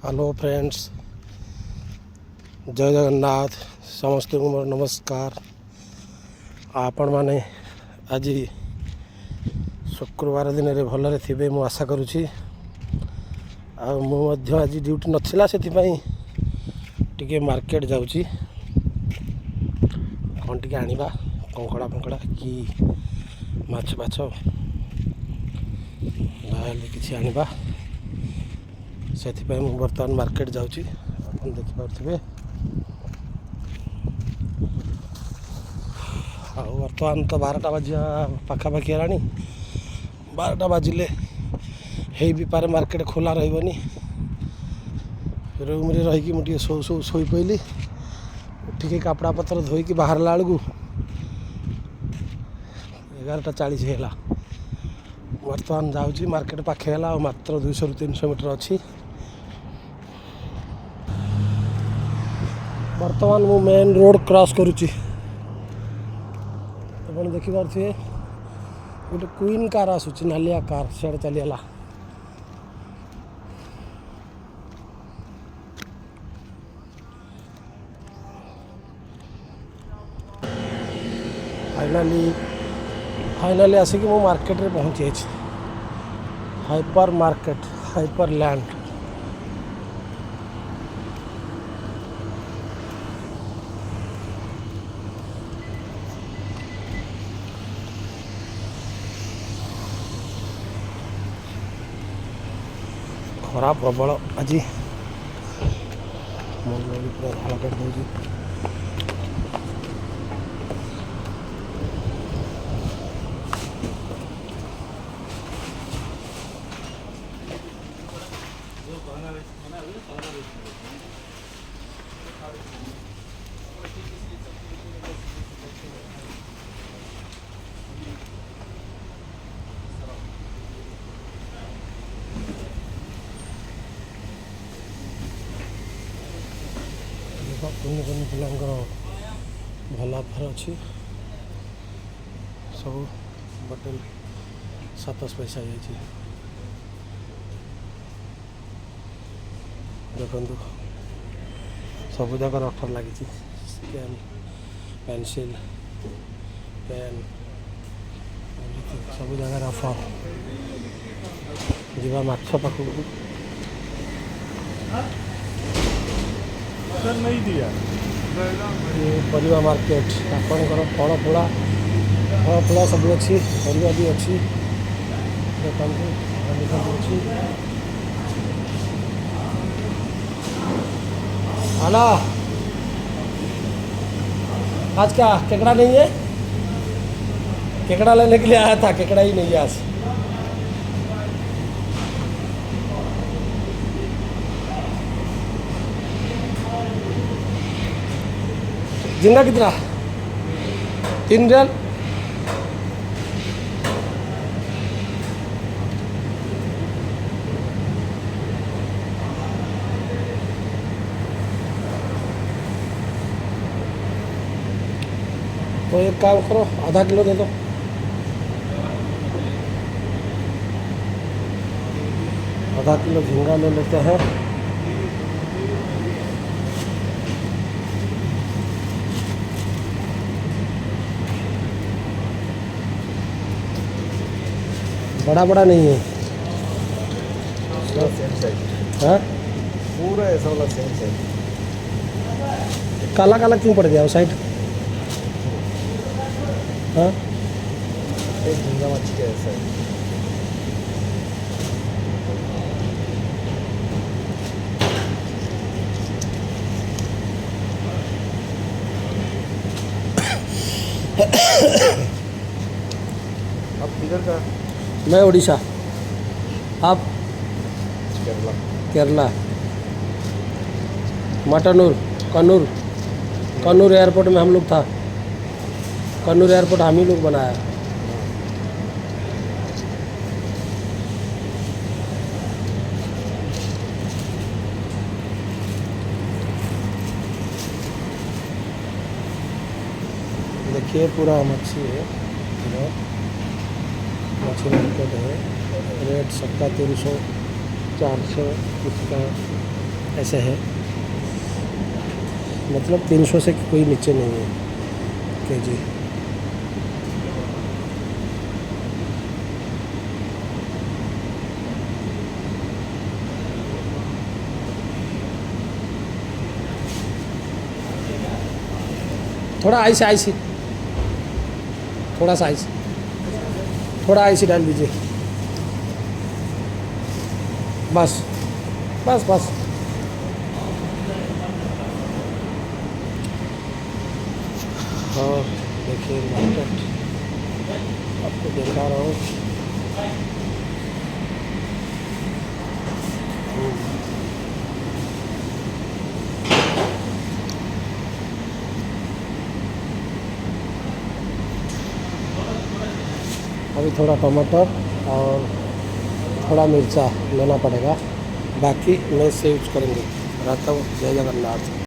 Hello friends, जय जगन्नाथ। समस्त को मोर नमस्कार। आपण माने आज शुक्रवार दिन रे भलरे थिबे मु आशा करुछि। आ मु मध्य आज ड्यूटी नथिला सेथिपाई टिके मार्केट जाउछि। कौन टिके आनिबा कंकड़ा फंकड़ा कि माछ बाछ नहेले किछि आनिबा से बर्तमान मार्केट जाऊँगी। आप देखिपे बर्तमान तो 12टा बाजिया पाखापाखि है। 12टा बाजिले हो भी पारे मार्केट खोला रही। रूम रे रहीकि मुझे शोई पड़ी उठिक कपड़ा पत्र धोईकी बाहरला बेलू 11:40 है। बर्तमान जाऊँगी मार्केट पाखे है मात्र 200 ରୁ 300 मीटर अच्छी। बर्तमान मु मेन रोड क्रॉस करुच्ची। आप देखिपे गोटे क्वीन कार आसूची नालिया कार सियाड़े चलीगला। फाइनाली आसिक मु मार्केट रे पहुँची जाइए। हाइपर मार्केट हाइपर लैंड खरा प्रबल आज मन पूरा झाड़ काट दूसरी। कुनि पिलांकर भल ऑफर अच्छी। सब बटल 7 पैसा जाइए। देखु सब जगह ऑफर लगी। स्केल पेंसिल पेन सब जगह ऑफर। जीवा माछ पाखक नहीं दिया परिवा मार्केट आपणकर फल फूला सब अच्छी। परिवा भी अच्छी देखो अच्छी। आना आज क्या केकड़ा नहीं है? केकड़ा लेने के लिए आया था, केकड़ा ही नहीं है आज। झींगा कितना? 3 रियल। तो एक काम करो, आधा किलो दे दो। आधा किलो झींगा ले लेते हैं। बड़ा बड़ा नहीं है सेम साइज। हाँ पूरा ऐसा वाला सेम साइज। काला काला क्यों पड़ गया वो साइड? हाँ एक झींगा मच्छी का ऐसा है। आप किधर का? मैं उड़ीसा। आप? केरला। केरला मटनूर कन्नूर एयरपोर्ट में हम लोग था। कन्नूर एयरपोर्ट हम ही लोग बनाया। देखिए पूरा मच्छी है। मच्छी मार्केट है। रेट सबका 300 400 इसका ऐसे है, मतलब 300 से कोई नीचे नहीं है केजी। थोड़ा आइसी थोड़ा सा आइस, थोड़ा आइसी डाल दीजिए, बस बस बस। हाँ देखिए मार्केट आपको दिखा रहा हूँ। अभी थोड़ा टमाटर और थोड़ा मिर्चा लेना पड़ेगा, बाकी मैं से यूज करेंगे। रहता हूँ, जय जगन्नाथ।